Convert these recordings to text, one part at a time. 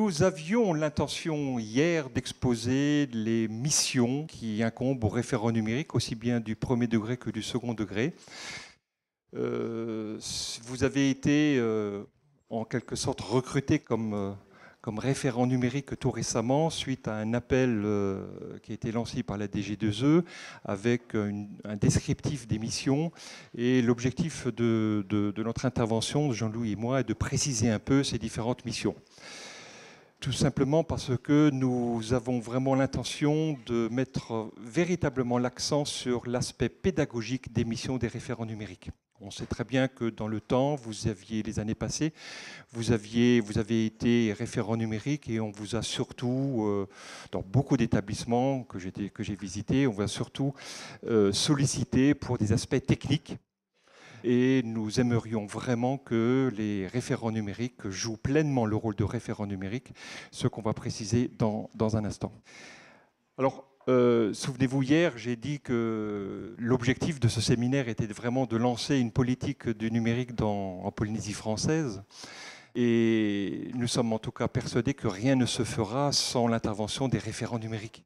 Nous avions l'intention hier d'exposer les missions qui incombent aux référents numériques, aussi bien du premier degré que du second degré. Vous avez été en quelque sorte recruté comme référent numérique tout récemment, suite à un appel qui a été lancé par la DG2E avec un descriptif des missions. Et l'objectif de notre intervention, de Jean-Louis et moi, est de préciser un peu ces différentes missions. Tout simplement parce que nous avons vraiment l'intention de mettre véritablement l'accent sur l'aspect pédagogique des missions des référents numériques. On sait très bien que dans le temps, les années passées, vous avez été référent numérique et on vous a surtout, dans beaucoup d'établissements que j'ai visités, on vous a surtout sollicité pour des aspects techniques. Et nous aimerions vraiment que les référents numériques jouent pleinement le rôle de référent numérique, ce qu'on va préciser dans un instant. Alors, souvenez-vous, hier, j'ai dit que l'objectif de ce séminaire était vraiment de lancer une politique du numérique en Polynésie française. Et nous sommes en tout cas persuadés que rien ne se fera sans l'intervention des référents numériques.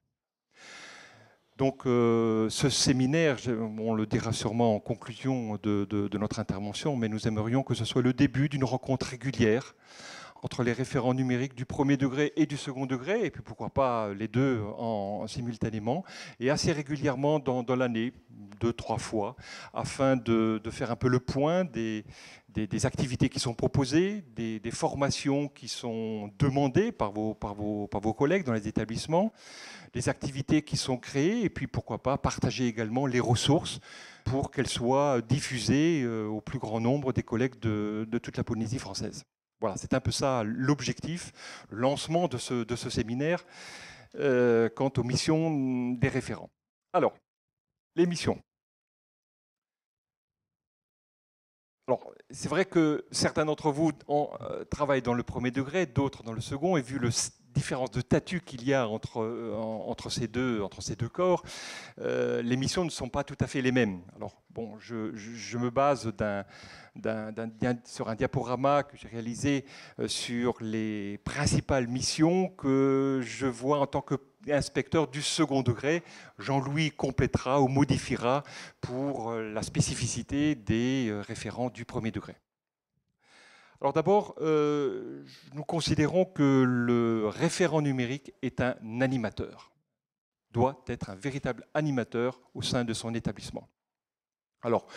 Donc ce séminaire, on le dira sûrement en conclusion de notre intervention, mais nous aimerions que ce soit le début d'une rencontre régulière entre les référents numériques du premier degré et du second degré, et puis pourquoi pas les deux simultanément, et assez régulièrement dans l'année, 2-3 fois, afin de faire un peu le point des activités qui sont proposées, des formations qui sont demandées par vos collègues dans les établissements, des activités qui sont créées, et puis pourquoi pas partager également les ressources pour qu'elles soient diffusées au plus grand nombre des collègues de toute la Polynésie française. Voilà, c'est un peu ça l'objectif, le lancement de ce séminaire quant aux missions des référents. Alors, les missions. Alors, c'est vrai que certains d'entre vous travaillent dans le premier degré, d'autres dans le second, et vu la différence de statut qu'il y a entre ces deux corps, les missions ne sont pas tout à fait les mêmes. Alors, bon, je me base sur un diaporama que j'ai réalisé sur les principales missions que je vois en tant qu'inspecteur du second degré. Jean-Louis complétera ou modifiera pour la spécificité des référents du premier degré. Alors d'abord, nous considérons que le référent numérique est un animateur, doit être un véritable animateur au sein de son établissement. Alors,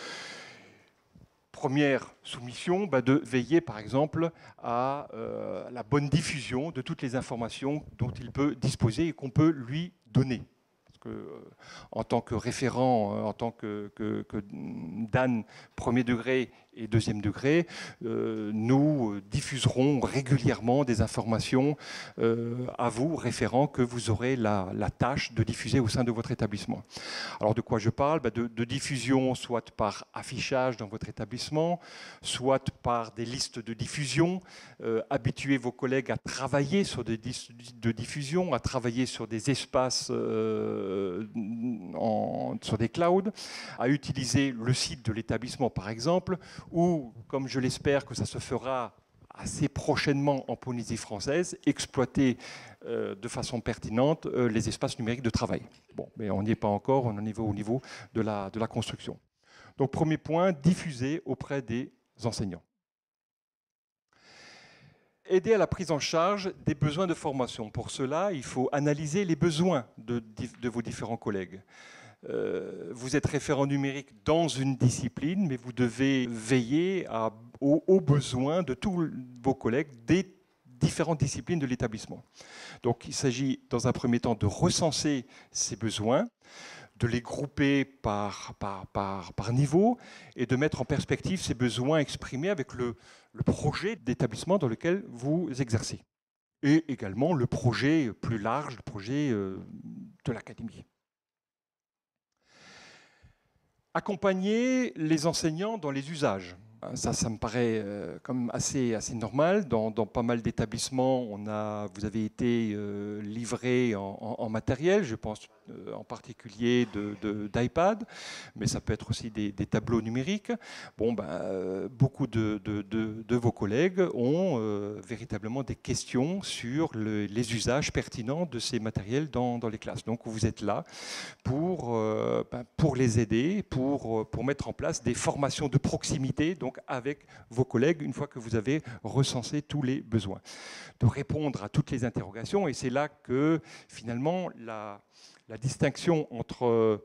première soumission, de veiller par exemple à la bonne diffusion de toutes les informations dont il peut disposer et qu'on peut lui donner. Parce que, en tant que référent, en tant que DAN premier degré et deuxième degré, nous diffuserons régulièrement des informations à vous, référents, que vous aurez la tâche de diffuser au sein de votre établissement. Alors de quoi je parle ? De diffusion, soit par affichage dans votre établissement, soit par des listes de diffusion. Habituez vos collègues à travailler sur des listes de diffusion, à travailler sur des espaces sur des clouds, à utiliser le site de l'établissement par exemple, ou, comme je l'espère que ça se fera assez prochainement en Polynésie française, exploiter de façon pertinente les espaces numériques de travail. Bon, mais on n'y est pas encore, on en est au niveau de la construction. Donc premier point, diffuser auprès des enseignants. Aider à la prise en charge des besoins de formation. Pour cela, il faut analyser les besoins de vos différents collègues. Vous êtes référent numérique dans une discipline, mais vous devez veiller aux besoins de tous vos collègues des différentes disciplines de l'établissement. Donc il s'agit dans un premier temps de recenser ces besoins, de les grouper par niveau et de mettre en perspective ces besoins exprimés avec le projet d'établissement dans lequel vous exercez. Et également le projet plus large, le projet de l'académie. Accompagner les enseignants dans les usages. Ça me paraît quand même assez normal. Dans pas mal d'établissements, vous avez été livré en matériel, je pense en particulier d'iPad, mais ça peut être aussi des tableaux numériques. Bon, beaucoup de vos collègues ont véritablement des questions sur les usages pertinents de ces matériels dans les classes. Donc vous êtes là pour les aider, pour mettre en place des formations de proximité, donc avec vos collègues, une fois que vous avez recensé tous les besoins, de répondre à toutes les interrogations. Et c'est là que finalement la distinction entre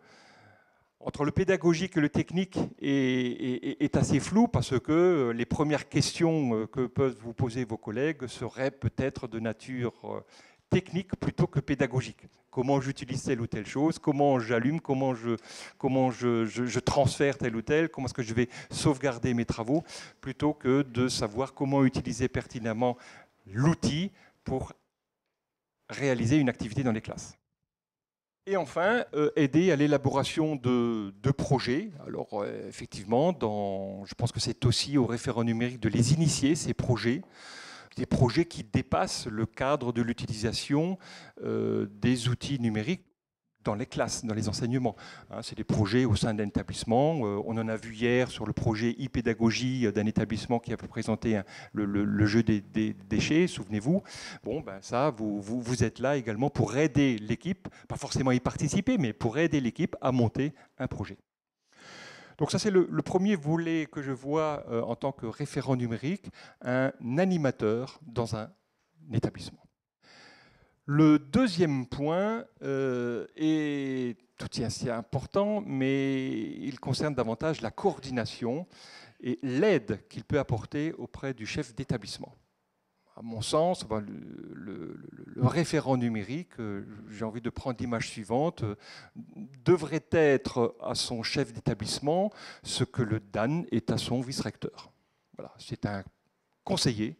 le pédagogique et le technique est assez floue, parce que les premières questions que peuvent vous poser vos collègues seraient peut-être de nature technique plutôt que pédagogique. Comment j'utilise telle ou telle chose, comment j'allume, comment je transfère telle ou telle, comment est-ce que je vais sauvegarder mes travaux, plutôt que de savoir comment utiliser pertinemment l'outil pour réaliser une activité dans les classes. Et enfin, aider à l'élaboration de projets. Alors, effectivement, je pense que c'est aussi au référent numérique de les initier, ces projets, des projets qui dépassent le cadre de l'utilisation des outils numériques dans les classes, dans les enseignements. C'est des projets au sein d'un établissement. On en a vu hier sur le projet e-pédagogie d'un établissement qui a présenté le jeu des déchets, souvenez-vous. Bon, ça, vous êtes là également pour aider l'équipe, pas forcément y participer, mais pour aider l'équipe à monter un projet. Donc ça, c'est le premier volet que je vois en tant que référent numérique, un animateur dans un établissement. Le deuxième point est tout aussi important, mais il concerne davantage la coordination et l'aide qu'il peut apporter auprès du chef d'établissement. À mon sens, le référent numérique, j'ai envie de prendre l'image suivante, devrait être à son chef d'établissement ce que le DAN est à son vice-recteur. Voilà, c'est un conseiller,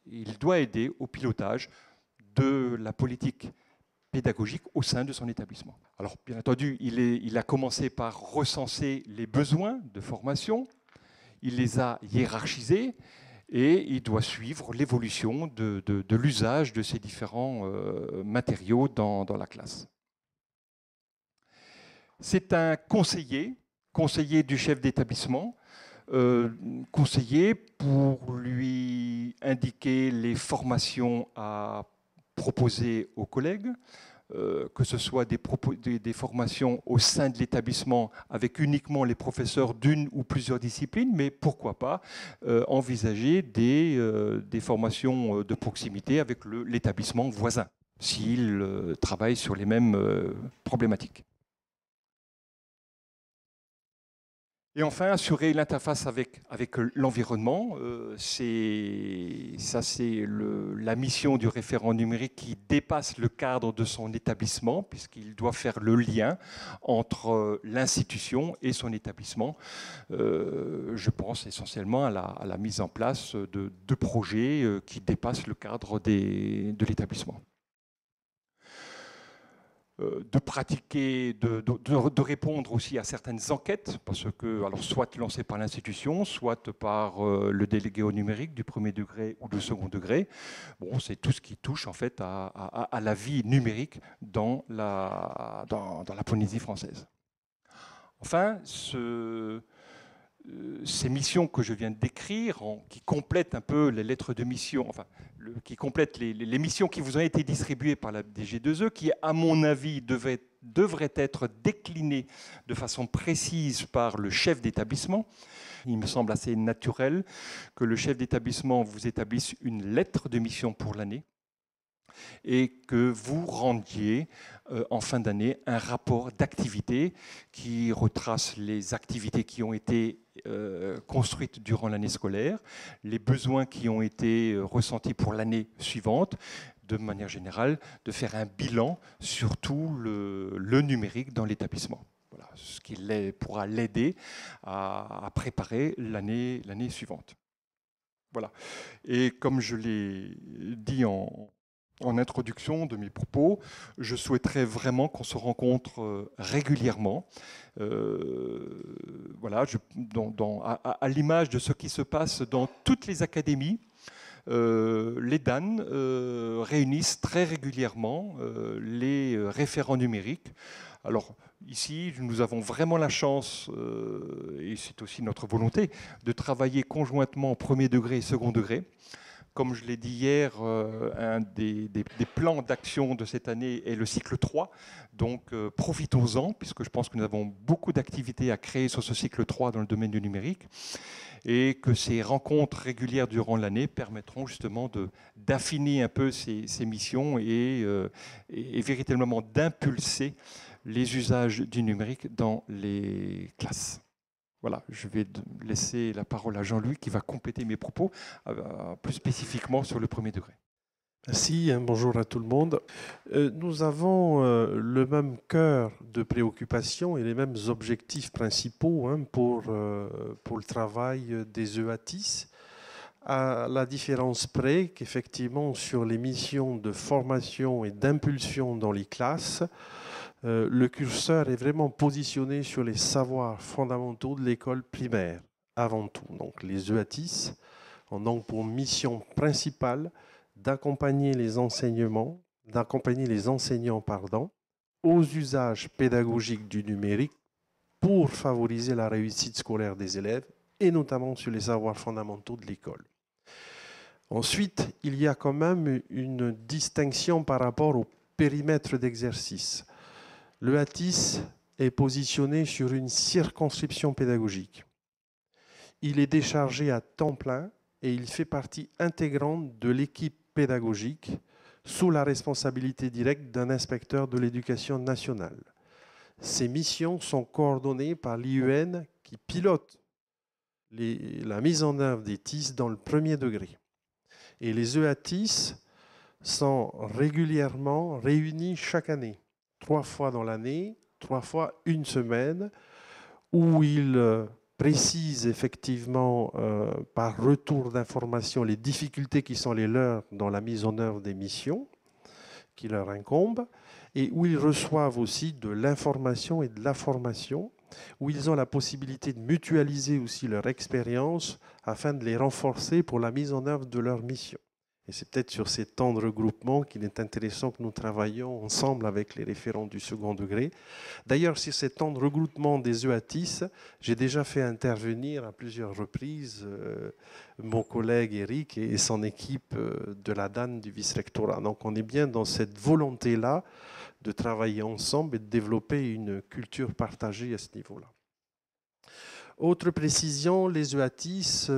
il doit aider au pilotage de la politique pédagogique au sein de son établissement. Alors, bien entendu, il a commencé par recenser les besoins de formation, il les a hiérarchisés, et il doit suivre l'évolution de l'usage de ces différents matériaux dans la classe. C'est un conseiller du chef d'établissement, conseiller pour lui indiquer les formations à proposer aux collègues, que ce soit des formations au sein de l'établissement avec uniquement les professeurs d'une ou plusieurs disciplines, mais pourquoi pas envisager des formations de proximité avec l'établissement voisin, s'il travaille sur les mêmes problématiques. Et enfin, assurer l'interface avec l'environnement. Ça, c'est la mission du référent numérique qui dépasse le cadre de son établissement, puisqu'il doit faire le lien entre l'institution et son établissement. Je pense essentiellement à la mise en place de projets qui dépassent le cadre de l'établissement. De pratiquer, de répondre aussi à certaines enquêtes, parce que, alors, soit lancées par l'institution, soit par le délégué au numérique du premier degré ou du second degré. Bon, c'est tout ce qui touche en fait à la vie numérique dans la Polynésie française. Enfin, ces missions que je viens de décrire, qui complètent un peu les lettres de mission, enfin, qui complètent les missions qui vous ont été distribuées par la DG2E, qui, à mon avis, devraient être déclinées de façon précise par le chef d'établissement. Il me semble assez naturel que le chef d'établissement vous établisse une lettre de mission pour l'année et que vous rendiez en fin d'année un rapport d'activité qui retrace les activités qui ont été construites durant l'année scolaire, les besoins qui ont été ressentis pour l'année suivante, de manière générale, de faire un bilan sur tout le numérique dans l'établissement. Voilà, ce qui pourra l'aider à préparer l'année suivante. Voilà. Et comme je l'ai dit en En introduction de mes propos, je souhaiterais vraiment qu'on se rencontre régulièrement. Voilà, à l'image de ce qui se passe dans toutes les académies, les DAN réunissent très régulièrement les référents numériques. Alors ici, nous avons vraiment la chance, et c'est aussi notre volonté, de travailler conjointement au premier degré et second degré. Comme je l'ai dit hier, un des plans d'action de cette année est le cycle 3. Donc profitons-en, puisque je pense que nous avons beaucoup d'activités à créer sur ce cycle 3 dans le domaine du numérique, et que ces rencontres régulières durant l'année permettront justement d'affiner un peu ces missions et véritablement d'impulser les usages du numérique dans les classes. Voilà, je vais laisser la parole à Jean-Louis qui va compléter mes propos plus spécifiquement sur le premier degré. Merci, bonjour à tout le monde. Nous avons le même cœur de préoccupation et les mêmes objectifs principaux pour le travail des EATIS, à la différence près qu'effectivement sur les missions de formation et d'impulsion dans les classes, le curseur est vraiment positionné sur les savoirs fondamentaux de l'école primaire, avant tout. Donc les EATIS ont donc pour mission principale d'accompagner les enseignants aux usages pédagogiques du numérique pour favoriser la réussite scolaire des élèves et notamment sur les savoirs fondamentaux de l'école. Ensuite, il y a quand même une distinction par rapport au périmètre d'exercice. Le ATIS est positionné sur une circonscription pédagogique. Il est déchargé à temps plein et il fait partie intégrante de l'équipe pédagogique sous la responsabilité directe d'un inspecteur de l'éducation nationale. Ces missions sont coordonnées par l'IUN qui pilote la mise en œuvre des TIS dans le premier degré. Et les EATIS sont régulièrement réunis chaque année, 3 fois dans l'année, 3 fois une semaine, où ils précisent effectivement par retour d'information les difficultés qui sont les leurs dans la mise en œuvre des missions qui leur incombent, et où ils reçoivent aussi de l'information et de la formation, où ils ont la possibilité de mutualiser aussi leur expérience afin de les renforcer pour la mise en œuvre de leur mission. Et c'est peut-être sur ces temps de regroupement qu'il est intéressant que nous travaillions ensemble avec les référents du second degré. D'ailleurs, sur ces temps de regroupement des EATIS, j'ai déjà fait intervenir à plusieurs reprises mon collègue Eric et son équipe de la DAN du vice-rectorat. Donc on est bien dans cette volonté-là de travailler ensemble et de développer une culture partagée à ce niveau-là. Autre précision, les EATIS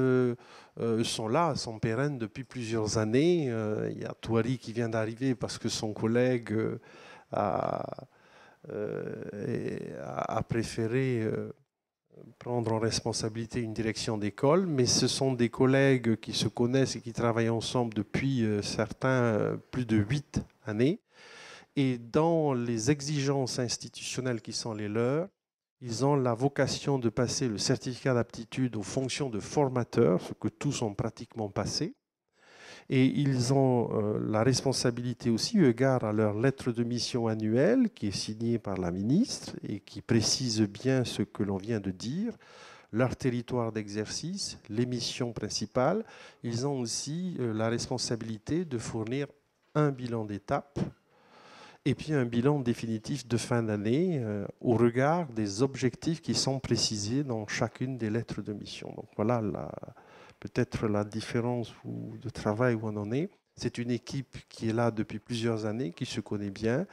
sont là, sont pérennes depuis plusieurs années. Il y a Touari qui vient d'arriver parce que son collègue a préféré prendre en responsabilité une direction d'école, mais ce sont des collègues qui se connaissent et qui travaillent ensemble depuis certains plus de 8 années. Et dans les exigences institutionnelles qui sont les leurs, ils ont la vocation de passer le certificat d'aptitude aux fonctions de formateur, ce que tous ont pratiquement passé. Et ils ont la responsabilité aussi, eu égard à leur lettre de mission annuelle, qui est signée par la ministre et qui précise bien ce que l'on vient de dire, leur territoire d'exercice, les missions principales. Ils ont aussi la responsabilité de fournir un bilan d'étape et puis un bilan définitif de fin d'année au regard des objectifs qui sont précisés dans chacune des lettres de mission. Donc voilà peut-être la différence de travail où on en est. C'est une équipe qui est là depuis plusieurs années, qui se connaît bien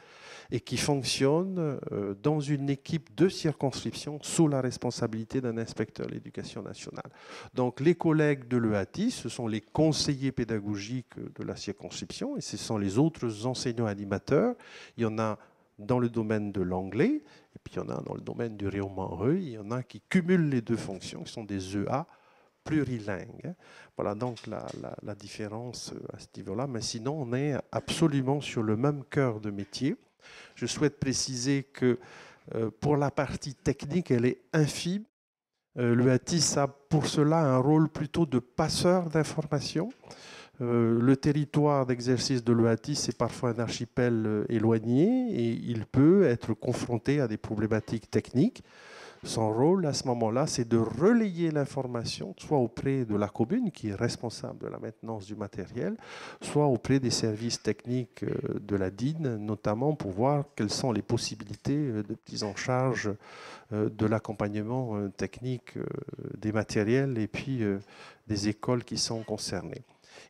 et qui fonctionne dans une équipe de circonscription sous la responsabilité d'un inspecteur de l'éducation nationale. Donc les collègues de l'EATI, ce sont les conseillers pédagogiques de la circonscription et ce sont les autres enseignants animateurs. Il y en a dans le domaine de l'anglais et puis il y en a dans le domaine du Réaumont-Reuil. Il y en a qui cumulent les deux fonctions, qui sont des EA plurilingues. Voilà donc la différence à ce niveau-là. Mais sinon, on est absolument sur le même cœur de métier. Je souhaite préciser que pour la partie technique, elle est infime. Le ATIS a pour cela un rôle plutôt de passeur d'informations. Le territoire d'exercice de l'EATIS est parfois un archipel éloigné et il peut être confronté à des problématiques techniques. Son rôle à ce moment-là, c'est de relayer l'information, soit auprès de la commune qui est responsable de la maintenance du matériel, soit auprès des services techniques de la DIN, notamment pour voir quelles sont les possibilités de prise en charge de l'accompagnement technique des matériels et puis des écoles qui sont concernées.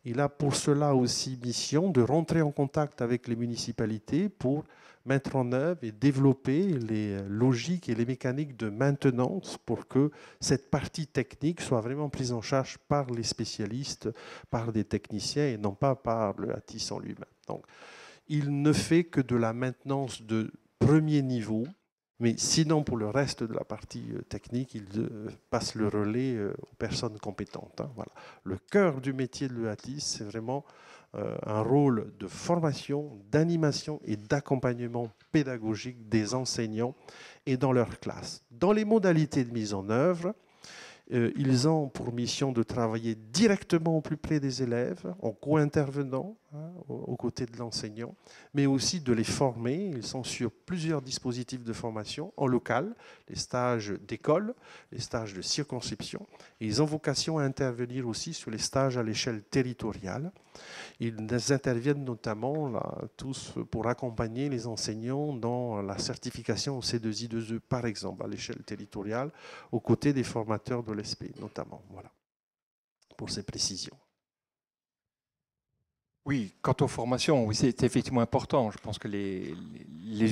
Il a pour cela aussi mission de rentrer en contact avec les municipalités pour mettre en œuvre et développer les logiques et les mécaniques de maintenance pour que cette partie technique soit vraiment prise en charge par les spécialistes, par des techniciens et non pas par le ATIS en lui-même. Donc, il ne fait que de la maintenance de premier niveau, mais sinon pour le reste de la partie technique, il passe le relais aux personnes compétentes. Voilà. Le cœur du métier de l'EATIS, c'est vraiment un rôle de formation, d'animation et d'accompagnement pédagogique des enseignants et dans leur classe. Dans les modalités de mise en œuvre, ils ont pour mission de travailler directement au plus près des élèves, en co-intervenant aux côtés de l'enseignant, mais aussi de les former. Ils sont sur plusieurs dispositifs de formation en local, les stages d'école, les stages de circonscription. Et ils ont vocation à intervenir aussi sur les stages à l'échelle territoriale. Ils interviennent notamment là, tous pour accompagner les enseignants dans la certification au C2I2E, par exemple, à l'échelle territoriale, aux côtés des formateurs de l'ESP, notamment. Voilà, pour ces précisions. Oui, quant aux formations, oui, c'est effectivement important. Je pense que les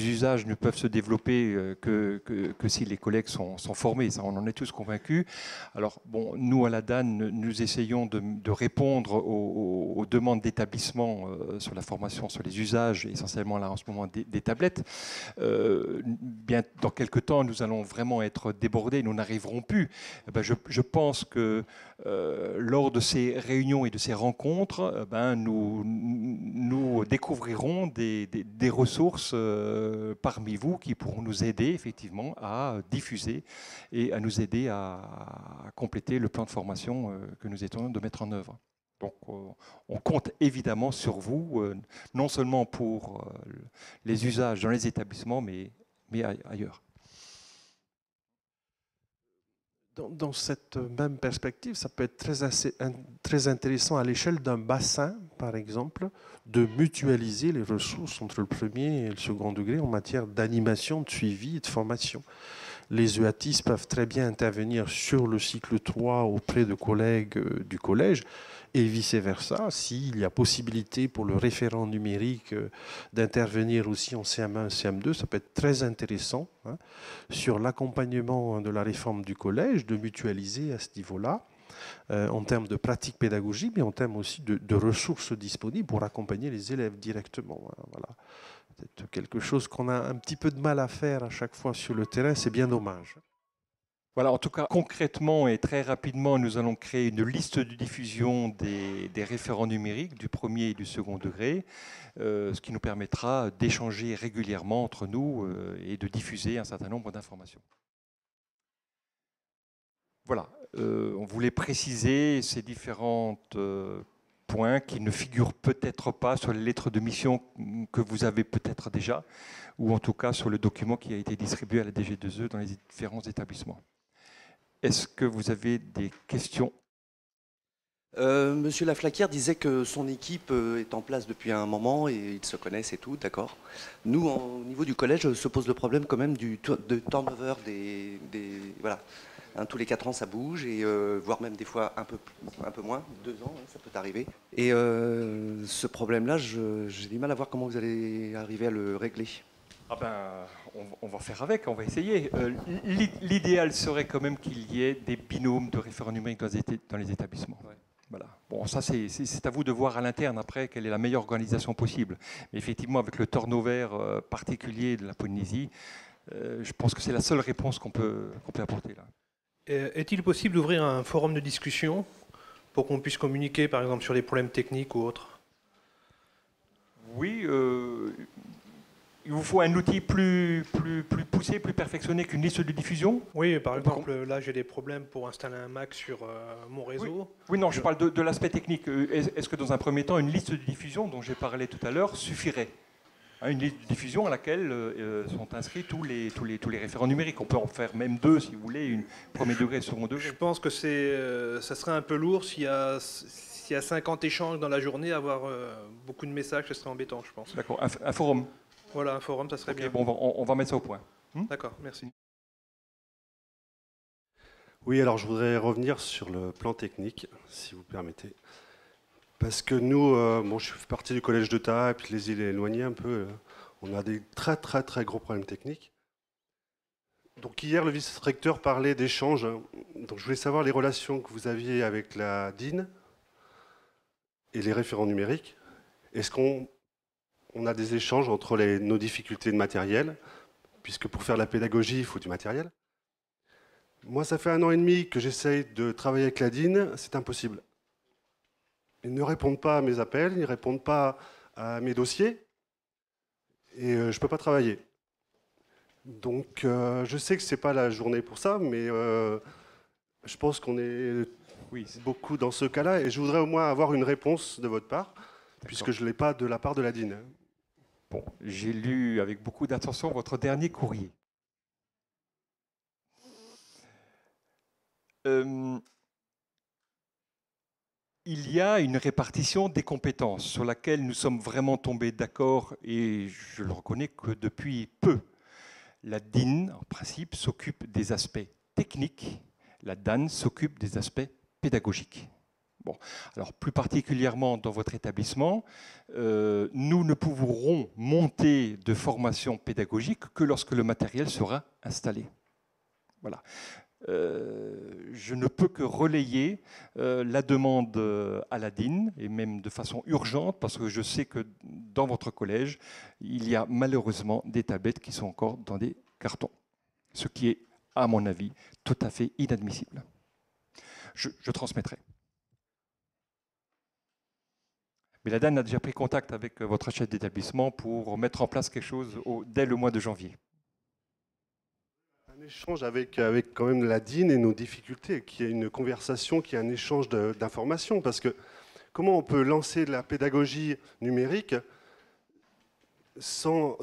usages ne peuvent se développer que si les collègues sont formés. Ça, on en est tous convaincus. Alors, bon, nous, à la DAN, nous essayons de répondre aux demandes d'établissement sur la formation, sur les usages, essentiellement là en ce moment des tablettes. Bien, dans quelques temps, nous allons vraiment être débordés, nous n'arriverons plus. Eh ben, je pense que lors de ces réunions et de ces rencontres, nous découvrirons des ressources parmi vous qui pourront nous aider effectivement à diffuser et à nous aider à compléter le plan de formation que nous essayons de mettre en œuvre. Donc on compte évidemment sur vous, non seulement pour les usages dans les établissements, mais ailleurs. Dans cette même perspective, ça peut être très intéressant à l'échelle d'un bassin, par exemple, de mutualiser les ressources entre le premier et le second degré en matière d'animation, de suivi et de formation. Les EATIS peuvent très bien intervenir sur le cycle 3 auprès de collègues du collège et vice-versa. S'il y a possibilité pour le référent numérique d'intervenir aussi en CM1, CM2, ça peut être très intéressant sur l'accompagnement de la réforme du collège, de mutualiser à ce niveau-là, en termes de pratique pédagogique, mais en termes aussi de ressources disponibles pour accompagner les élèves directement. Voilà. C'est quelque chose qu'on a un petit peu de mal à faire à chaque fois sur le terrain, c'est bien dommage. Voilà, en tout cas, concrètement et très rapidement, nous allons créer une liste de diffusion des référents numériques du premier et du second degré, ce qui nous permettra d'échanger régulièrement entre nous et de diffuser un certain nombre d'informations. Voilà, on voulait préciser ces différents points qui ne figurent peut-être pas sur les lettres de mission que vous avez peut-être déjà, ou en tout cas sur le document qui a été distribué à la DG2E dans les différents établissements. Est-ce que vous avez des questions ? Monsieur Laflaquière disait que son équipe est en place depuis un moment et ils se connaissent et tout, d'accord. Nous, au niveau du collège, se pose le problème quand même de turnover voilà. Tous les 4 ans, ça bouge, et voire même des fois un peu moins, 2 ans, ça peut arriver. Et ce problème-là, j'ai du mal à voir comment vous allez arriver à le régler. Ah ben, on va faire avec, on va essayer. L'idéal serait quand même qu'il y ait des binômes de référents numériques dans les établissements. Ouais. Voilà. Bon, ça, c'est à vous de voir à l'interne après quelle est la meilleure organisation possible. Mais effectivement, avec le turnover particulier de la Polynésie, je pense que c'est la seule réponse qu'on peut apporter là. Est-il possible d'ouvrir un forum de discussion pour qu'on puisse communiquer, par exemple, sur les problèmes techniques ou autres ? Oui, Il vous faut un outil plus poussé, plus perfectionné qu'une liste de diffusion? Oui, par exemple, là j'ai des problèmes pour installer un Mac sur mon réseau. Oui, non, je parle de l'aspect technique. Est-ce que dans un premier temps, une liste de diffusion dont j'ai parlé tout à l'heure suffirait? Une liste de diffusion à laquelle sont inscrits tous les référents numériques. On peut en faire même deux, si vous voulez, une premier degré, second degré. Je pense que ça serait un peu lourd s'il y a 50 échanges dans la journée, avoir beaucoup de messages, ce serait embêtant, je pense. D'accord, un forum. Voilà, un forum, ça serait bien. Bon, on va mettre ça au point. D'accord, merci. Oui, alors je voudrais revenir sur le plan technique, si vous permettez. Parce que nous, je fais partie du collège de Ta, et puis les îles éloignées un peu, on a des très très très gros problèmes techniques. Donc hier, le vice-recteur parlait d'échanges. Donc je voulais savoir les relations que vous aviez avec la DIN et les référents numériques. Est-ce qu'on a des échanges entre nos difficultés de matériel, puisque pour faire de la pédagogie, il faut du matériel. Moi, ça fait 1 an et demi que j'essaye de travailler avec la DIN, c'est impossible. Ils ne répondent pas à mes appels, ils ne répondent pas à mes dossiers, et je ne peux pas travailler. Donc, je sais que ce n'est pas la journée pour ça, mais je pense qu'on est beaucoup dans ce cas-là, et je voudrais au moins avoir une réponse de votre part, puisque je ne l'ai pas de la part de la DIN. Bon, j'ai lu avec beaucoup d'attention votre dernier courrier. Il y a une répartition des compétences sur laquelle nous sommes vraiment tombés d'accord, et je le reconnais que depuis peu. La DIN, en principe, s'occupe des aspects techniques, la DAN s'occupe des aspects pédagogiques. Bon, alors plus particulièrement dans votre établissement, nous ne pourrons monter de formation pédagogique que lorsque le matériel sera installé. Voilà. Je ne peux que relayer la demande à la DIN, et même de façon urgente, parce que je sais que dans votre collège, il y a malheureusement des tablettes qui sont encore dans des cartons, ce qui est, à mon avis, tout à fait inadmissible. Je transmettrai. Mais la DAN a déjà pris contact avec votre chef d'établissement pour mettre en place quelque chose dès le mois de janvier. Un échange avec quand même la DIN et nos difficultés, qu'il y ait une conversation, qu'il y ait un échange d'informations. Parce que comment on peut lancer de la pédagogie numérique sans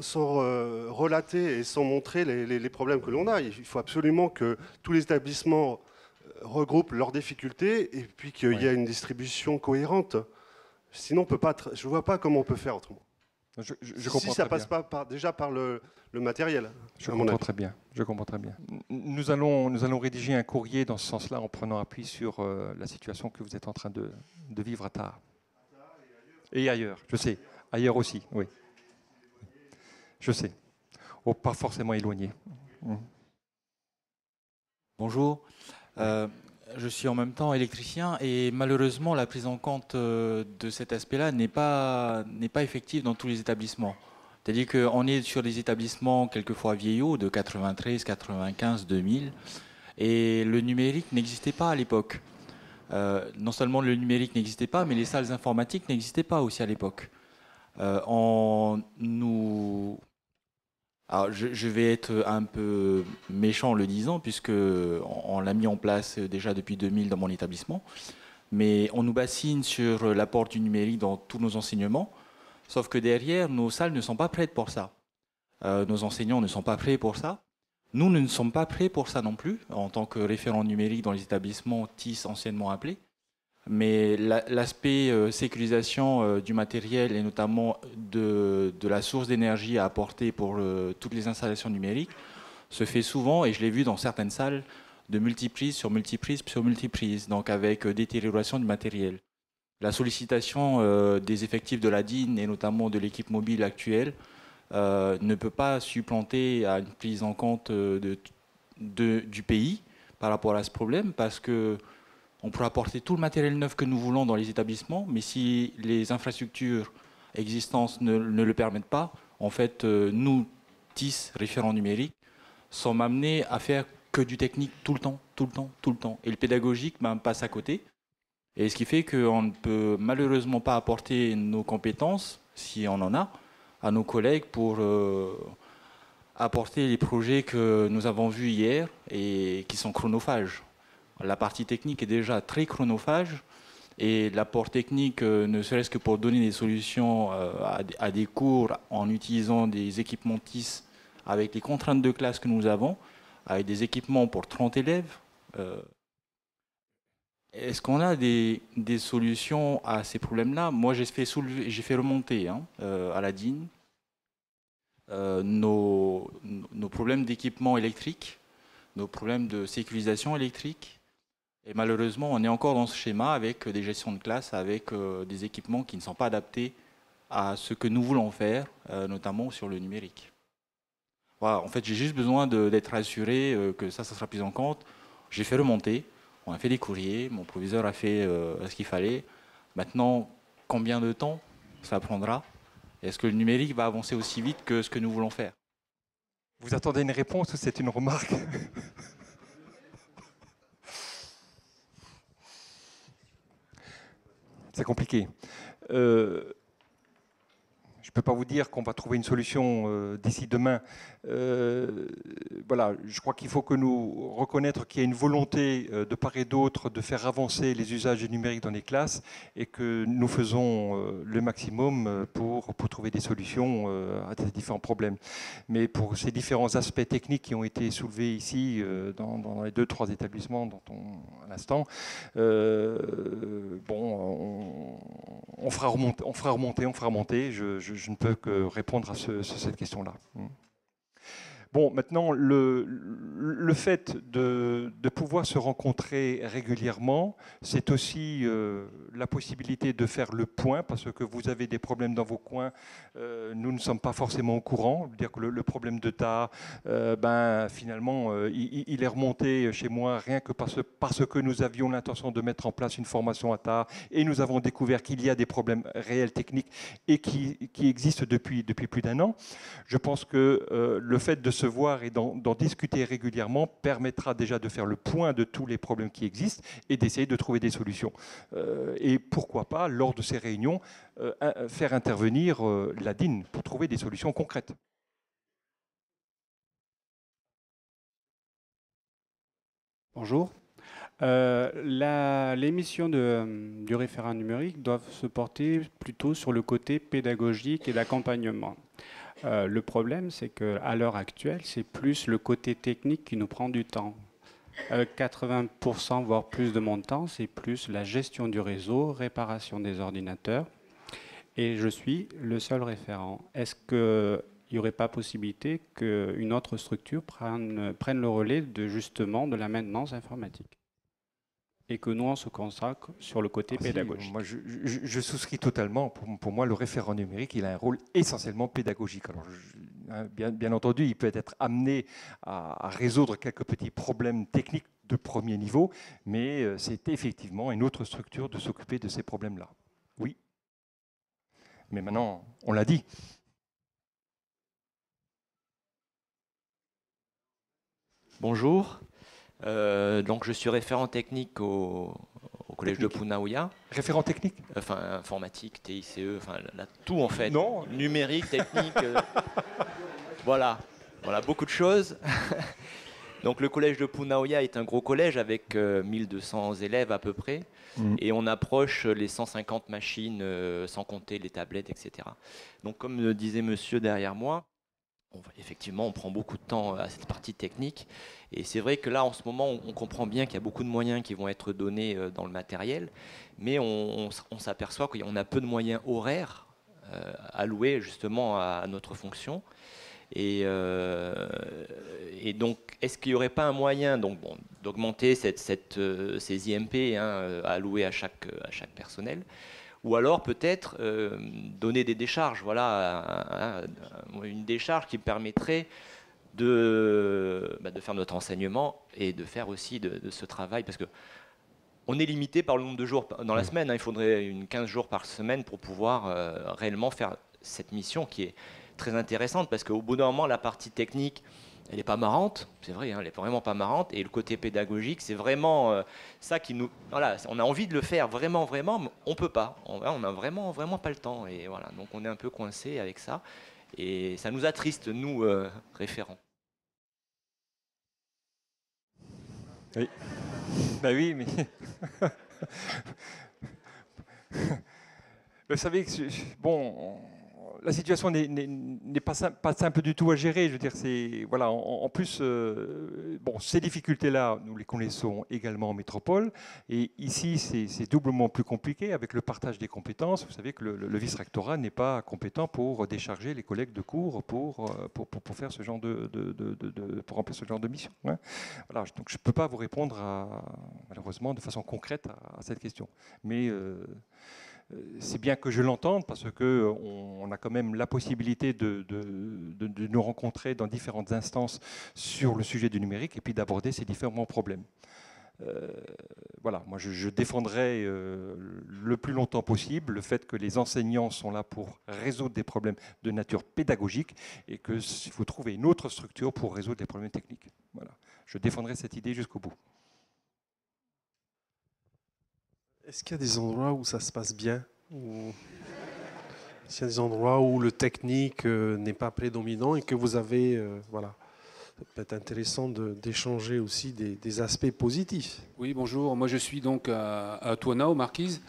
relater et sans montrer les problèmes que l'on a? Il faut absolument que tous les établissements regroupent leurs difficultés et puis qu'il y ait une distribution cohérente. Sinon, on peut pas. Je ne vois pas comment on peut faire autrement. Je comprends si ça très passe bien. pas déjà par le matériel. Je comprends très bien. Je comprends très bien. Nous allons rédiger un courrier dans ce sens-là en prenant appui sur la situation que vous êtes en train de vivre à Tarbes. Et ailleurs, je sais. Ailleurs aussi, oui. Je sais. Oh, pas forcément éloigné. Bonjour. Je suis en même temps électricien et malheureusement la prise en compte de cet aspect-là n'est pas effective dans tous les établissements. C'est-à-dire qu'on est sur des établissements quelquefois vieillots de 93, 95, 2000 et le numérique n'existait pas à l'époque. Non seulement le numérique n'existait pas, mais les salles informatiques n'existaient pas aussi à l'époque. Alors, je vais être un peu méchant en le disant, puisque on l'a mis en place déjà depuis 2000 dans mon établissement. Mais on nous bassine sur l'apport du numérique dans tous nos enseignements. Sauf que derrière, nos salles ne sont pas prêtes pour ça. Nos enseignants ne sont pas prêts pour ça. Nous ne sommes pas prêts pour ça non plus, en tant que référent numérique dans les établissements TIS anciennement appelés. Mais l'aspect sécurisation du matériel et notamment de la source d'énergie à apporter pour toutes les installations numériques se fait souvent, et je l'ai vu dans certaines salles, de multiprise sur multiprise sur multiprise, donc avec détérioration du matériel. La sollicitation des effectifs de la DIN et notamment de l'équipe mobile actuelle ne peut pas supplanter à une prise en compte du pays par rapport à ce problème, parce que on pourra apporter tout le matériel neuf que nous voulons dans les établissements, mais si les infrastructures existantes ne le permettent pas, en fait, nous, TIS, référents numériques, sommes amenés à faire que du technique tout le temps, tout le temps, tout le temps. Et le pédagogique passe à côté. Et ce qui fait qu'on ne peut malheureusement pas apporter nos compétences, si on en a, à nos collègues pour apporter les projets que nous avons vus hier et qui sont chronophages. La partie technique est déjà très chronophage et l'apport technique, ne serait-ce que pour donner des solutions à des cours en utilisant des équipements TIS avec les contraintes de classe que nous avons, avec des équipements pour 30 élèves. Est-ce qu'on a des solutions à ces problèmes-là? Moi, j'ai fait remonter à la DIN nos problèmes d'équipement électrique, nos problèmes de sécurisation électrique. Et malheureusement, on est encore dans ce schéma avec des gestions de classe, avec des équipements qui ne sont pas adaptés à ce que nous voulons faire, notamment sur le numérique. Voilà, en fait, j'ai juste besoin d'être assuré que ça sera pris en compte. J'ai fait remonter, on a fait des courriers, mon proviseur a fait ce qu'il fallait. Maintenant, combien de temps ça prendra? Est-ce que le numérique va avancer aussi vite que ce que nous voulons faire? Vous attendez une réponse ou c'est une remarque? C'est compliqué. Je ne peux pas vous dire qu'on va trouver une solution d'ici demain. Voilà, je crois qu'il faut que nous reconnaître qu'il y a une volonté de part et d'autre de faire avancer les usages du numérique dans les classes et que nous faisons le maximum pour trouver des solutions à ces différents problèmes. Mais pour ces différents aspects techniques qui ont été soulevés ici dans les 2-3 établissements dont à l'instant, bon, on fera remonter. Je ne peux que répondre à cette question-là. Bon, maintenant, le fait de pouvoir se rencontrer régulièrement, c'est aussi la possibilité de faire le point, parce que vous avez des problèmes dans vos coins, nous ne sommes pas forcément au courant. Dire que le problème de tas, finalement, il est remonté chez moi rien que parce que nous avions l'intention de mettre en place une formation à tas, et nous avons découvert qu'il y a des problèmes réels techniques et qui existent depuis plus d'un an. Je pense que le fait de se voir et d'en discuter régulièrement permettra déjà de faire le point de tous les problèmes qui existent et d'essayer de trouver des solutions. Et pourquoi pas, lors de ces réunions, faire intervenir la DIN pour trouver des solutions concrètes. Bonjour. Les missions du référent numérique doivent se porter plutôt sur le côté pédagogique et d'accompagnement. Le problème, c'est qu'à l'heure actuelle, c'est plus le côté technique qui nous prend du temps. 80% voire plus de mon temps, c'est plus la gestion du réseau, réparation des ordinateurs. Et je suis le seul référent. Est-ce qu'il n'y aurait pas possibilité qu'une autre structure prenne le relais justement de la maintenance informatique? Et que nous, on se consacre sur le côté pédagogique. Moi, je souscris totalement. Pour moi, le référent numérique, il a un rôle essentiellement pédagogique. Alors, bien entendu, il peut être amené à résoudre quelques petits problèmes techniques de premier niveau, mais c'est effectivement une autre structure de s'occuper de ces problèmes-là. Oui. Mais maintenant, on l'a dit. Bonjour. Donc je suis référent technique au collège de Punaouia. Référent technique? Enfin, informatique, TICE, enfin tout en fait. Non. Numérique, technique. Voilà, beaucoup de choses. Donc le collège de Punaouia est un gros collège avec 1200 élèves à peu près. Et on approche les 150 machines, sans compter les tablettes, etc. Donc comme le disait monsieur derrière moi, effectivement, on prend beaucoup de temps à cette partie technique. Et c'est vrai que là, en ce moment, on comprend bien qu'il y a beaucoup de moyens qui vont être donnés dans le matériel, mais on s'aperçoit qu'on a peu de moyens horaires alloués justement à notre fonction. Et donc, est-ce qu'il n'y aurait pas un moyen d'augmenter ces IMP alloués à chaque personnel, ou alors peut-être donner des décharges, voilà, une décharge qui permettrait de faire notre enseignement et de faire aussi de ce travail, parce que on est limité par le nombre de jours dans la semaine. Il faudrait 15 jours par semaine pour pouvoir réellement faire cette mission qui est très intéressante, parce qu'au bout d'un moment, la partie technique, Elle n'est pas marrante, c'est vrai, hein, elle n'est vraiment pas marrante. Et le côté pédagogique, c'est vraiment ça qui nous... Voilà, on a envie de le faire vraiment, vraiment, mais on ne peut pas. On n'a vraiment, vraiment pas le temps. Et voilà, donc on est un peu coincé avec ça. Et ça nous attriste, nous, référents. Oui. Ben oui, mais... Vous savez que, bon, la situation n'est pas simple du tout à gérer. Je veux dire, c'est voilà. En plus, bon, ces difficultés-là, nous les connaissons également en métropole. Et ici, c'est doublement plus compliqué avec le partage des compétences. Vous savez que le vice-rectorat n'est pas compétent pour décharger les collègues de cours pour faire ce genre pour remplir ce genre de mission. Hein. Voilà. Donc, je ne peux pas vous répondre malheureusement de façon concrète à cette question. Mais c'est bien que je l'entende parce qu'on a quand même la possibilité de nous rencontrer dans différentes instances sur le sujet du numérique et puis d'aborder ces différents problèmes. Voilà, moi je défendrai le plus longtemps possible le fait que les enseignants sont là pour résoudre des problèmes de nature pédagogique et qu'il faut trouver une autre structure pour résoudre des problèmes techniques. Voilà, je défendrai cette idée jusqu'au bout. Est-ce qu'il y a des endroits où ça se passe bien ou... Est-ce qu'il y a des endroits où le technique n'est pas prédominant et que vous avez... voilà. Ça peut être intéressant d'échanger aussi des aspects positifs. Oui, bonjour. Moi, je suis donc à Touana, aux Marquises.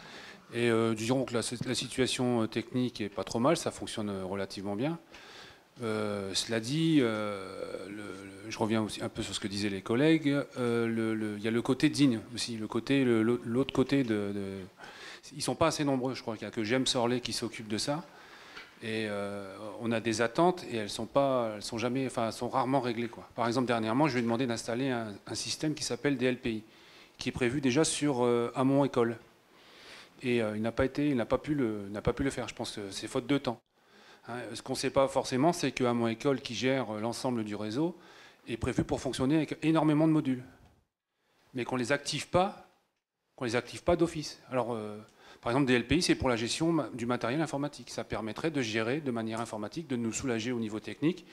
Et disons que la situation technique est pas trop mal. Ça fonctionne relativement bien. Cela dit, je reviens aussi un peu sur ce que disaient les collègues. Il y a le côté digne aussi, l'autre côté ils ne sont pas assez nombreux. Je crois qu'il n'y a que James Orley qui s'occupe de ça. Et on a des attentes et elles sont rarement réglées, quoi. Par exemple, dernièrement, je lui ai demandé d'installer un système qui s'appelle DLPI, qui est prévu déjà sur Hamon École. Et il n'a pas pu le faire. Je pense que c'est faute de temps. Ce qu'on ne sait pas forcément, c'est que Hamon École, qui gère l'ensemble du réseau, est prévu pour fonctionner avec énormément de modules, mais qu'on ne les active pas d'office. Alors, par exemple, DLPI, c'est pour la gestion du matériel informatique. Ça permettrait de gérer de manière informatique, de nous soulager au niveau technique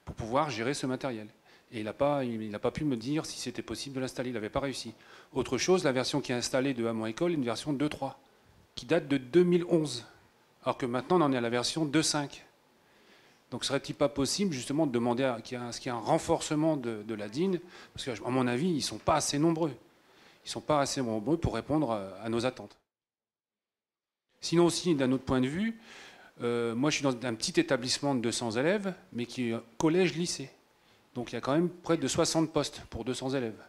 pour pouvoir gérer ce matériel. Et il n'a pas pu me dire si c'était possible de l'installer. Il n'avait pas réussi. Autre chose, la version qui est installée de Hamon École est une version 2.3, qui date de 2011. Alors que maintenant, on en est à la version 2.5. Donc, serait-il pas possible, justement, de demander qu'il y ait un renforcement de la DIN? Parce qu'à mon avis, ils ne sont pas assez nombreux. Ils ne sont pas assez nombreux pour répondre à nos attentes. Sinon aussi, d'un autre point de vue, moi, je suis dans un petit établissement de 200 élèves, mais qui est collège-lycée. Donc, il y a quand même près de 60 postes pour 200 élèves.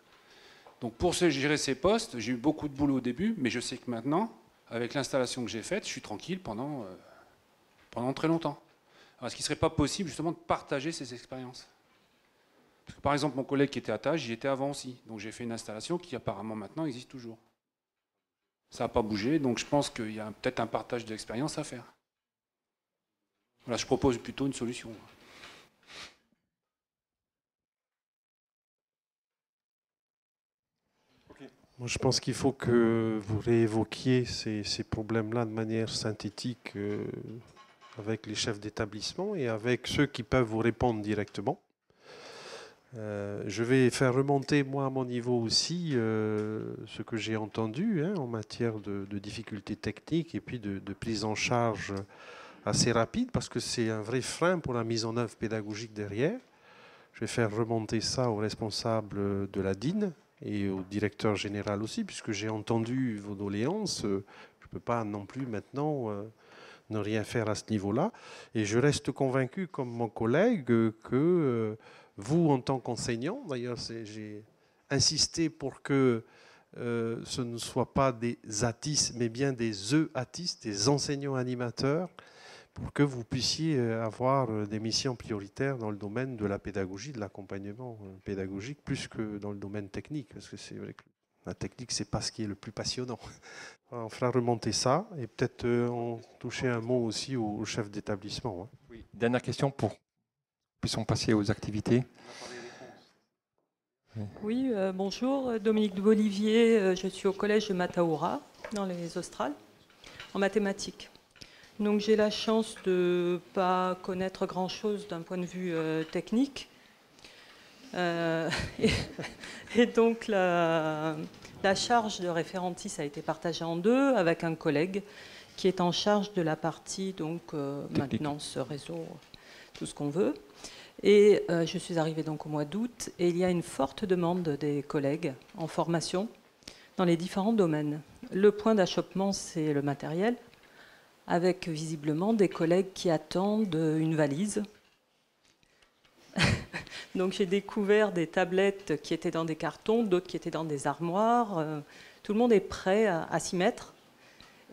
Donc, pour gérer ces postes, j'ai eu beaucoup de boulot au début, mais je sais que maintenant, avec l'installation que j'ai faite, je suis tranquille pendant très longtemps. Alors, est-ce qu'il ne serait pas possible justement de partager ces expériences? Parce que, par exemple, mon collègue qui était à Tage, j'y étais avant aussi. Donc j'ai fait une installation qui apparemment maintenant existe toujours. Ça n'a pas bougé, donc je pense qu'il y a peut-être un partage d'expérience à faire. Voilà, je propose plutôt une solution. Moi, je pense qu'il faut que vous réévoquiez ces problèmes-là de manière synthétique avec les chefs d'établissement et avec ceux qui peuvent vous répondre directement. Je vais faire remonter, moi, à mon niveau aussi, ce que j'ai entendu en matière de difficultés techniques et puis de prise en charge assez rapide, parce que c'est un vrai frein pour la mise en œuvre pédagogique derrière. Je vais faire remonter ça aux responsables de la DIN et au directeur général aussi, puisque j'ai entendu vos doléances. Je ne peux pas non plus maintenant ne rien faire à ce niveau-là. Et je reste convaincu, comme mon collègue, que vous, en tant qu'enseignant, d'ailleurs, j'ai insisté pour que ce ne soit pas des ATIS, mais bien des EATIS, des enseignants animateurs, pour que vous puissiez avoir des missions prioritaires dans le domaine de la pédagogie, de l'accompagnement pédagogique, plus que dans le domaine technique, parce que c'est vrai que la technique, c'est pas ce qui est le plus passionnant. On fera remonter ça et peut-être en toucher un mot aussi au chef d'établissement. Oui. Dernière question pour puissions passer aux activités. Oui, bonjour, Dominique de Bolivier, je suis au collège de Mataoura, dans les Australes, en mathématiques. Donc j'ai la chance de ne pas connaître grand-chose d'un point de vue technique. Et donc la charge de référentis a été partagée en deux avec un collègue qui est en charge de la partie donc maintenance, réseau, tout ce qu'on veut. Et je suis arrivée donc au mois d'août et il y a une forte demande des collègues en formation dans les différents domaines. Le point d'achoppement, c'est le matériel, avec visiblement des collègues qui attendent une valise. Donc j'ai découvert des tablettes qui étaient dans des cartons, d'autres qui étaient dans des armoires. Tout le monde est prêt à s'y mettre.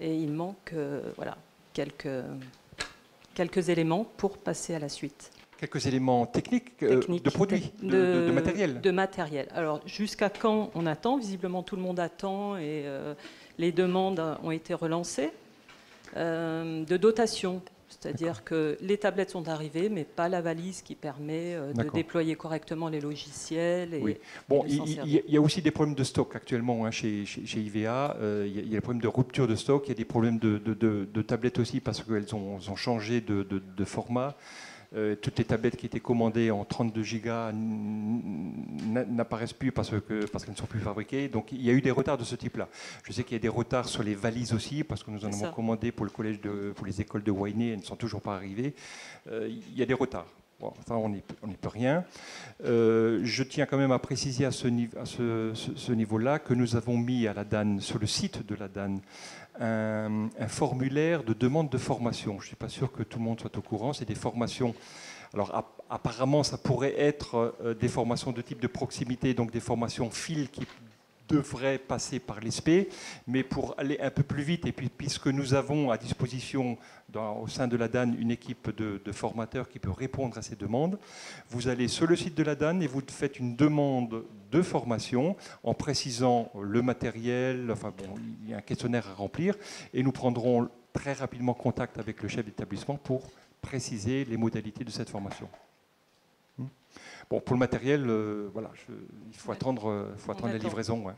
Et il manque voilà, quelques éléments pour passer à la suite. Quelques éléments techniques, de produits, de matériel. De matériel. Alors, jusqu'à quand on attend? Visiblement, tout le monde attend et les demandes ont été relancées. De dotation, c'est-à-dire que les tablettes sont arrivées, mais pas la valise qui permet de déployer correctement les logiciels. Et, oui. Bon, il y a aussi des problèmes de stock actuellement hein, chez IVA. Il y a des problèmes de rupture de stock, il y a des problèmes de tablettes aussi parce qu'elles ont changé de format. Toutes les tablettes qui étaient commandées en 32 gigas n'apparaissent plus parce qu'elles ne sont plus fabriquées. Donc il y a eu des retards de ce type-là. Je sais qu'il y a des retards sur les valises aussi parce que nous en avons commandé pour le collège pour les écoles de Wainé, elles ne sont toujours pas arrivées. Il y a des retards. Bon, enfin, on n'y peut rien. Je tiens quand même à préciser à ce niveau-là que nous avons mis à la DAN, sur le site de la DAN, un formulaire de demande de formation. Je ne suis pas sûr que tout le monde soit au courant. C'est des formations. Alors apparemment, ça pourrait être des formations de type de proximité, donc des formations fil qui devraient passer par l'ESPE, mais pour aller un peu plus vite, et puis puisque nous avons à disposition au sein de la DAN une équipe de formateurs qui peut répondre à ces demandes, vous allez sur le site de la DAN et vous faites une demande de formation en précisant le matériel, enfin bon, il y a un questionnaire à remplir, et nous prendrons très rapidement contact avec le chef d'établissement pour préciser les modalités de cette formation. Bon, pour le matériel, voilà, il faut attendre la livraison. Ouais.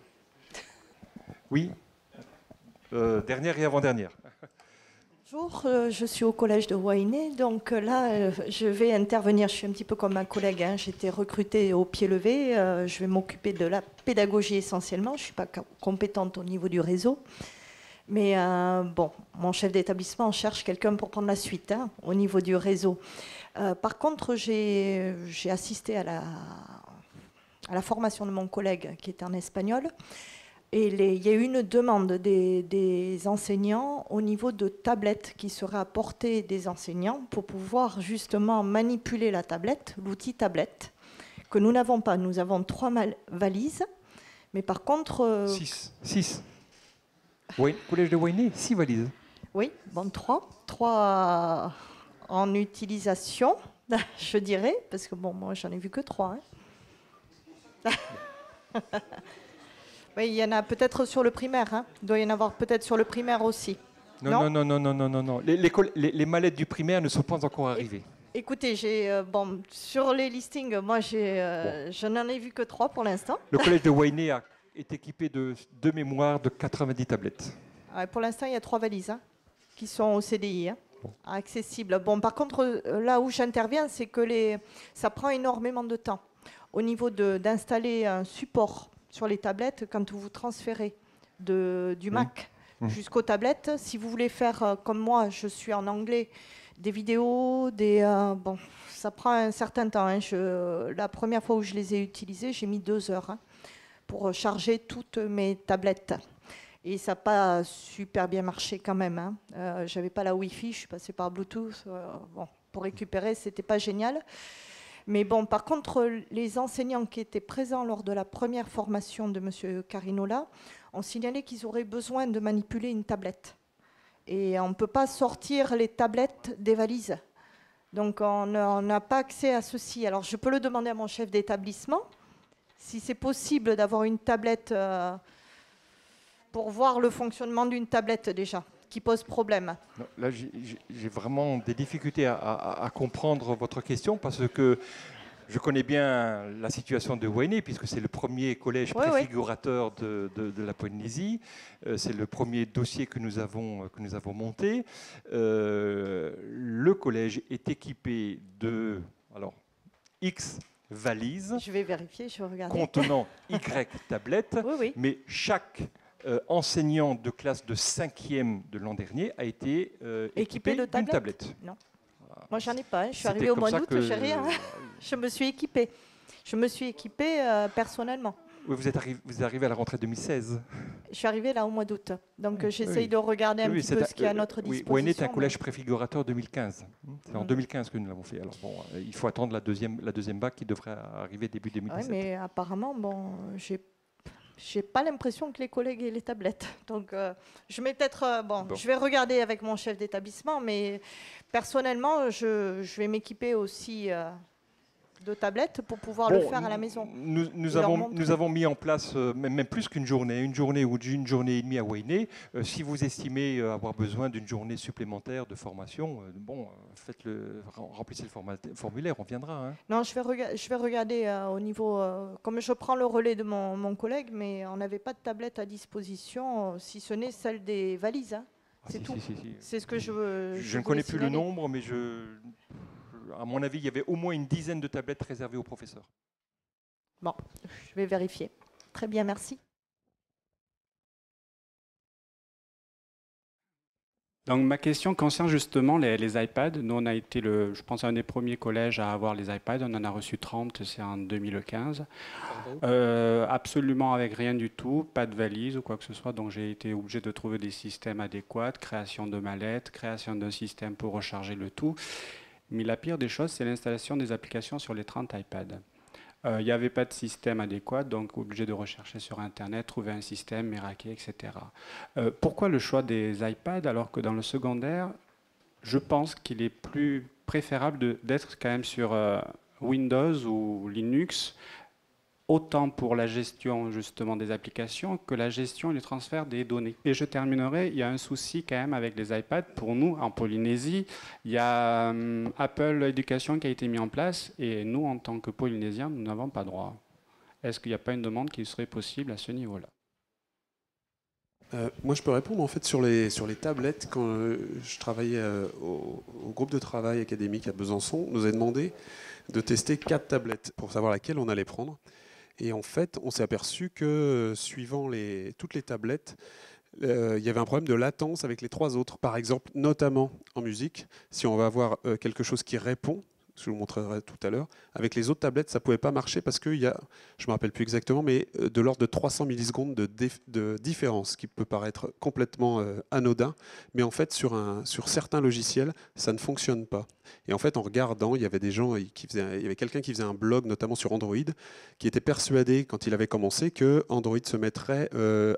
Oui, dernière et avant-dernière. Bonjour, je suis au collège de Wainé, donc là, je vais intervenir. Je suis un petit peu comme ma collègue, hein, j'étais recrutée au pied levé. Je vais m'occuper de la pédagogie essentiellement. Je ne suis pas compétente au niveau du réseau. Mais bon, mon chef d'établissement cherche quelqu'un pour prendre la suite hein, au niveau du réseau. Par contre, j'ai assisté à la formation de mon collègue qui est en espagnol. Et il y a eu une demande des enseignants au niveau de tablettes qui seraient à portée des enseignants pour pouvoir justement manipuler la tablette, l'outil tablette, que nous n'avons pas. Nous avons 3 valises, mais par contre... 6. Oui, collège de Wainé, 6 valises. Oui, bon, 3. 3 en utilisation, je dirais, parce que bon, moi, j'en ai vu que 3. Hein. Oui, il y en a peut-être sur le primaire. Hein. Il doit y en avoir peut-être sur le primaire aussi. Non. Les mallettes du primaire ne sont pas encore arrivées. Écoutez, bon, sur les listings, moi, je n'en ai vu que 3 pour l'instant. Le collège de Wainé est équipé de mémoire de 90 tablettes. Pour l'instant, il y a 3 valises hein, qui sont au CDI, hein, accessibles. Bon, par contre, là où j'interviens, c'est que ça prend énormément de temps au niveau d'installer un support sur les tablettes quand vous transférez du Mac jusqu'aux tablettes. Si vous voulez faire comme moi, je suis en anglais, des vidéos, bon, ça prend un certain temps. Hein. La première fois où je les ai utilisées, j'ai mis 2 heures hein, pour charger toutes mes tablettes. Et ça n'a pas super bien marché quand même. Hein. Je n'avais pas la Wi-Fi, je suis passée par Bluetooth. Bon, pour récupérer, ce n'était pas génial. Mais bon, par contre, les enseignants qui étaient présents lors de la première formation de M. Carinola ont signalé qu'ils auraient besoin de manipuler une tablette. Et on ne peut pas sortir les tablettes des valises. Donc, on n'a pas accès à ceci. Alors, je peux le demander à mon chef d'établissement, si c'est possible d'avoir une tablette pour voir le fonctionnement d'une tablette déjà, qui pose problème. Non, là, j'ai vraiment des difficultés à comprendre votre question parce que je connais bien la situation de Wainé puisque c'est le premier collège préfigurateur de la Polynésie. C'est le premier dossier que nous avons monté. Le collège est équipé de X valise. Je vais vérifier, je vais regarder. Contenant Y tablettes, Oui, oui. mais chaque enseignant de classe de 5e de l'an dernier a été équipé de d'une tablette. tablette. Non. Moi, j'en ai pas. Hein. Je suis C'était arrivée au comme mois ça d'août, que- j'ai rien. Je me suis équipée. Je me suis équipée personnellement. Oui, vous êtes arrivé à la rentrée 2016. Je suis arrivée là au mois d'août. Donc j'essaye oui. de regarder un Oui, petit peu ce qu'il y a à notre oui, disposition. Wayne est un mais- collège préfigurateur 2015. C'est en Mm. 2015 que nous l'avons fait. Alors bon, il faut attendre la deuxième bac qui devrait arriver début Oui, 2017. mais apparemment, bon, j'ai pas l'impression que les collègues aient les tablettes. Donc, je mets peut-être. Bon, je vais regarder avec mon chef d'établissement, mais personnellement, je vais m'équiper aussi de tablettes pour pouvoir le faire à la maison. Nous Et leur montrer. avons mis en place même plus qu'une journée, une journée ou une journée et demie à Wayne. Si vous estimez avoir besoin d'une journée supplémentaire de formation, remplissez le formulaire, on viendra. Hein. Non, je vais regarder au niveau. Comme je prends le relais de mon collègue, mais on n'avait pas de tablette à disposition, si ce n'est celle des valises. Hein. C'est si, tout. si. C'est ce que je veux. Je ne connais plus le nombre, mais à mon avis, il y avait au moins une dizaine de tablettes réservées aux professeurs. Bon, je vais vérifier. Très bien, merci. Donc ma question concerne justement les iPads. Nous, on a été, je pense, un des premiers collèges à avoir les iPads. On en a reçu 30, c'est en 2015. Absolument avec rien du tout, pas de valise ou quoi que ce soit. Donc j'ai été obligé de trouver des systèmes adéquats, création de mallettes, création d'un système pour recharger le tout. Mais la pire des choses, c'est l'installation des applications sur les 30 iPads. Il n'y avait pas de système adéquat, donc obligé de rechercher sur Internet, trouver un système, miraquer, etc. Pourquoi le choix des iPads alors que dans le secondaire, je pense qu'il est plus préférable d'être quand même sur Windows ou Linux, autant pour la gestion justement des applications que la gestion et le transfert des données. Et je terminerai, il y a un souci quand même avec les iPads. Pour nous, en Polynésie, il y a Apple Education qui a été mis en place et nous, en tant que Polynésiens, nous n'avons pas droit. Est-ce qu'il n'y a pas une demande qui serait possible à ce niveau-là ? Moi, je peux répondre en fait sur les tablettes. Quand je travaillais au groupe de travail académique à Besançon, on nous a demandé de tester 4 tablettes pour savoir laquelle on allait prendre. Et en fait, on s'est aperçu que suivant toutes les tablettes, il y avait un problème de latence avec les 3 autres. Par exemple, notamment en musique, si on va avoir quelque chose qui répond, je vous montrerai tout à l'heure, avec les autres tablettes, ça ne pouvait pas marcher parce qu'il y a, je ne me rappelle plus exactement, mais de l'ordre de 300 millisecondes de différence, qui peut paraître complètement anodin, mais en fait, sur certains logiciels, ça ne fonctionne pas. Et en fait, en regardant, il y avait des gens il y avait quelqu'un qui faisait un blog, notamment sur Android, qui était persuadé, quand il avait commencé, que Android se mettrait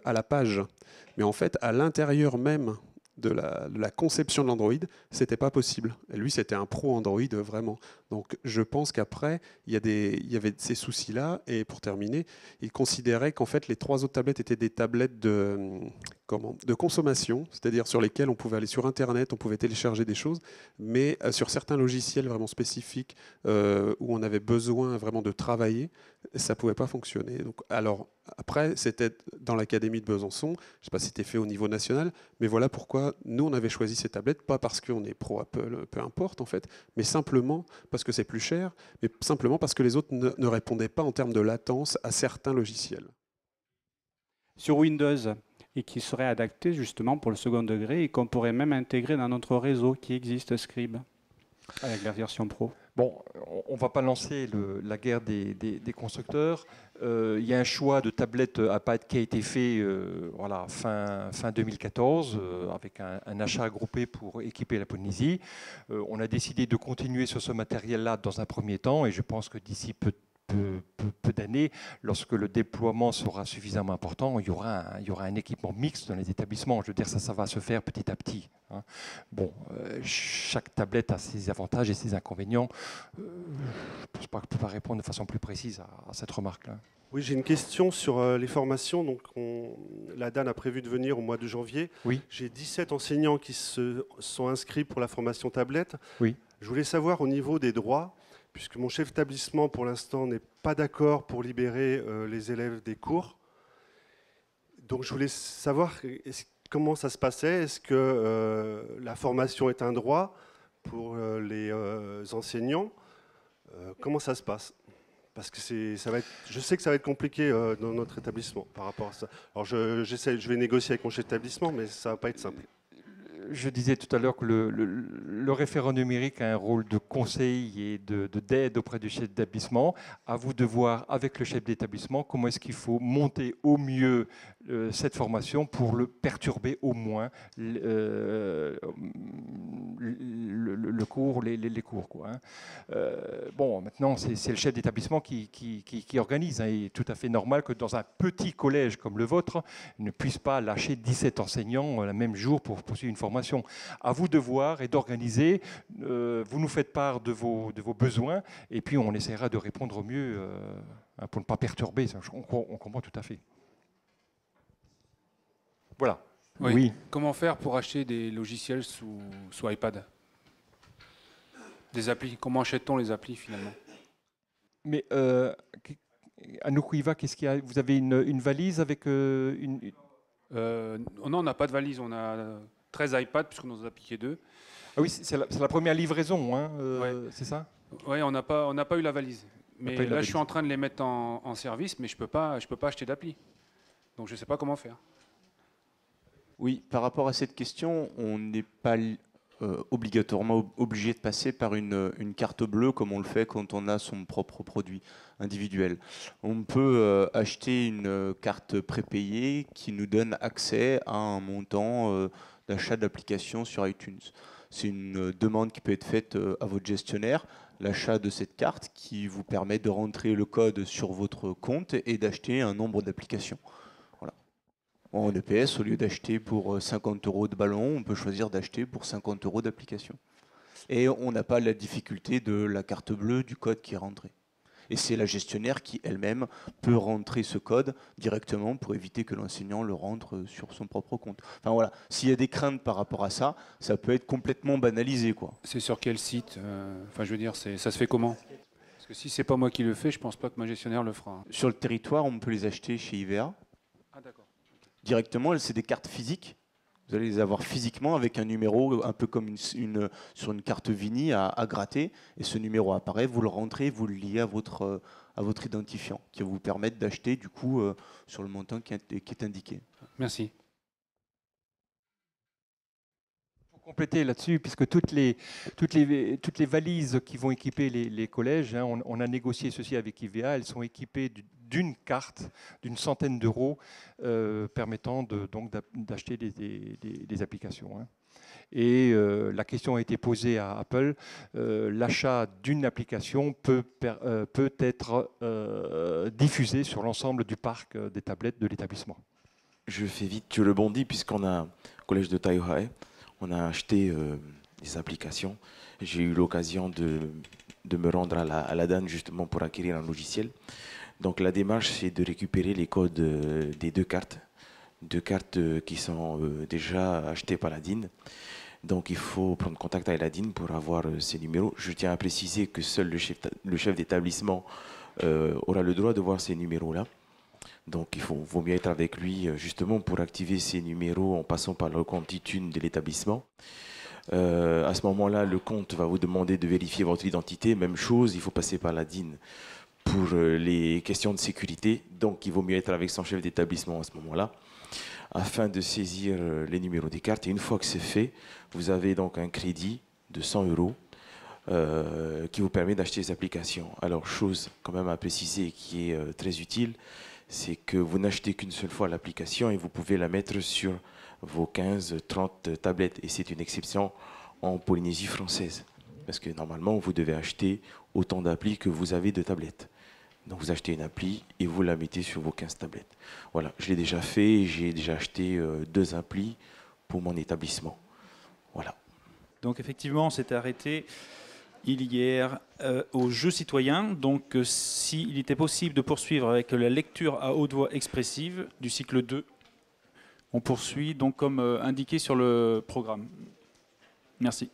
à la page. Mais en fait, à l'intérieur même de la conception de l'Android, c'était pas possible. Et lui, c'était un pro Android, vraiment. Donc, je pense qu'après, il y avait ces soucis-là. Et pour terminer, il considérait qu'en fait, les 3 autres tablettes étaient des tablettes de consommation, c'est-à-dire sur lesquelles on pouvait aller sur Internet, on pouvait télécharger des choses, mais sur certains logiciels vraiment spécifiques où on avait besoin vraiment de travailler, ça pouvait pas fonctionner. Donc, alors, après, c'était dans l'académie de Besançon, je ne sais pas si c'était fait au niveau national, mais voilà pourquoi nous, on avait choisi ces tablettes, pas parce qu'on est pro Apple, peu importe en fait, mais simplement parce que c'est plus cher, mais simplement parce que les autres ne répondaient pas en termes de latence à certains logiciels. Sur Windows, et qui serait adapté justement pour le second degré et qu'on pourrait même intégrer dans notre réseau qui existe, Scribe, avec la version Pro. Bon, on ne va pas lancer la guerre des constructeurs. Il y a un choix de tablette iPad qui a été fait fin 2014 avec un achat groupé pour équiper la Polynésie. On a décidé de continuer sur ce matériel-là dans un premier temps et je pense que d'ici peu d'années, lorsque le déploiement sera suffisamment important, il y aura un équipement mixte dans les établissements. Je veux dire, ça va se faire petit à petit. Hein. Bon, chaque tablette a ses avantages et ses inconvénients. Je ne peux pas répondre de façon plus précise à cette remarque-là. Oui, j'ai une question sur les formations. Donc, la DAN a prévu de venir au mois de janvier. Oui. J'ai 17 enseignants qui se sont inscrits pour la formation tablette. Oui. Je voulais savoir au niveau des droits, puisque mon chef d'établissement, pour l'instant, n'est pas d'accord pour libérer les élèves des cours. Donc, je voulais savoir comment ça se passait. Est-ce que la formation est un droit pour les enseignants ? Comment ça se passe ? Parce que je sais que ça va être compliqué dans notre établissement par rapport à ça. Alors je vais négocier avec mon chef d'établissement, mais ça ne va pas être simple. Je disais tout à l'heure que le référent numérique a un rôle de conseil et d'aide auprès du chef d'établissement. À vous de voir avec le chef d'établissement comment est-ce qu'il faut monter au mieux cette formation pour le perturber au moins le cours, les cours, quoi, hein. Bon, maintenant, c'est le chef d'établissement qui organise, hein. Il est tout à fait normal que dans un petit collège comme le vôtre, il ne puisse pas lâcher 17 enseignants le même jour pour poursuivre une formation. À vous de voir et d'organiser. Vous nous faites part de vos besoins et puis on essaiera de répondre au mieux pour ne pas perturber. On comprend tout à fait. Voilà. Oui. Oui. Comment faire pour acheter des logiciels sous iPad? Des applis. Comment achète-t-on les applis finalement? Mais Anouk Ouiva, qu'est-ce qu'il y a? Vous avez une valise avec une... Non, on n'a pas de valise. On a 13 iPads puisqu'on nous en a piqué 2. Ah oui, c'est la première livraison, hein, ouais. C'est ça? Oui, on n'a pas eu la valise. Mais là, je suis en train de les mettre en service, mais je peux pas acheter d'appli. Donc je ne sais pas comment faire. Oui, par rapport à cette question, on n'est pas obligatoirement obligé de passer par une carte bleue comme on le fait quand on a son propre produit individuel. On peut acheter une carte prépayée qui nous donne accès à un montant d'achat d'applications sur iTunes. C'est une demande qui peut être faite à votre gestionnaire, l'achat de cette carte qui vous permet de rentrer le code sur votre compte et d'acheter un nombre d'applications. Voilà. En EPS, au lieu d'acheter pour 50 € de ballon, on peut choisir d'acheter pour 50 € d'application. Et on n'a pas la difficulté de la carte bleue du code qui est rentré. Et c'est la gestionnaire qui, elle-même, peut rentrer ce code directement pour éviter que l'enseignant le rentre sur son propre compte. Enfin voilà, s'il y a des craintes par rapport à ça, ça peut être complètement banalisé, quoi. C'est sur quel site? Enfin, je veux dire, ça se fait comment? Parce que si c'est pas moi qui le fais, je pense pas que ma gestionnaire le fera. Sur le territoire, on peut les acheter chez IVA. Ah d'accord. Directement, c'est des cartes physiques. Vous allez les avoir physiquement avec un numéro, un peu comme sur une carte Vini à gratter. Et ce numéro apparaît, vous le rentrez, vous le liez à votre identifiant, qui va vous permettre d'acheter du coup sur le montant qui est indiqué. Merci. Pour compléter là-dessus, puisque toutes les valises qui vont équiper les collèges, hein, on a négocié ceci avec IVA, elles sont équipées d'une carte d'une centaine d'euros permettant donc d'acheter des applications, hein. Et la question a été posée à Apple. L'achat d'une application peut être diffusé sur l'ensemble du parc des tablettes de l'établissement. Je fais vite, je rebondis puisqu'on a au collège de Taïhae, on a acheté des applications. J'ai eu l'occasion de me rendre à la DAN justement pour acquérir un logiciel. Donc la démarche, c'est de récupérer les codes des deux cartes qui sont déjà achetées par la DIN. Donc il faut prendre contact avec la DIN pour avoir ces numéros. Je tiens à préciser que seul le chef d'établissement aura le droit de voir ces numéros-là. Donc il vaut mieux être avec lui justement pour activer ces numéros en passant par le compte iTunes de l'établissement. À ce moment-là, le compte va vous demander de vérifier votre identité. Même chose, il faut passer par la DIN pour les questions de sécurité. Donc il vaut mieux être avec son chef d'établissement à ce moment-là afin de saisir les numéros des cartes. Et une fois que c'est fait, vous avez donc un crédit de 100 € qui vous permet d'acheter les applications. Alors, chose quand même à préciser qui est très utile, c'est que vous n'achetez qu'une seule fois l'application et vous pouvez la mettre sur vos 15-30 tablettes. Et c'est une exception en Polynésie française. Parce que normalement, vous devez acheter autant d'applis que vous avez de tablettes. Donc vous achetez une appli et vous la mettez sur vos 15 tablettes. Voilà, je l'ai déjà fait, j'ai déjà acheté 2 applis pour mon établissement. Voilà. Donc effectivement, on s'était arrêté hier au jeu citoyen. Donc s'il était possible de poursuivre avec la lecture à haute voix expressive du cycle 2, on poursuit donc comme indiqué sur le programme. Merci.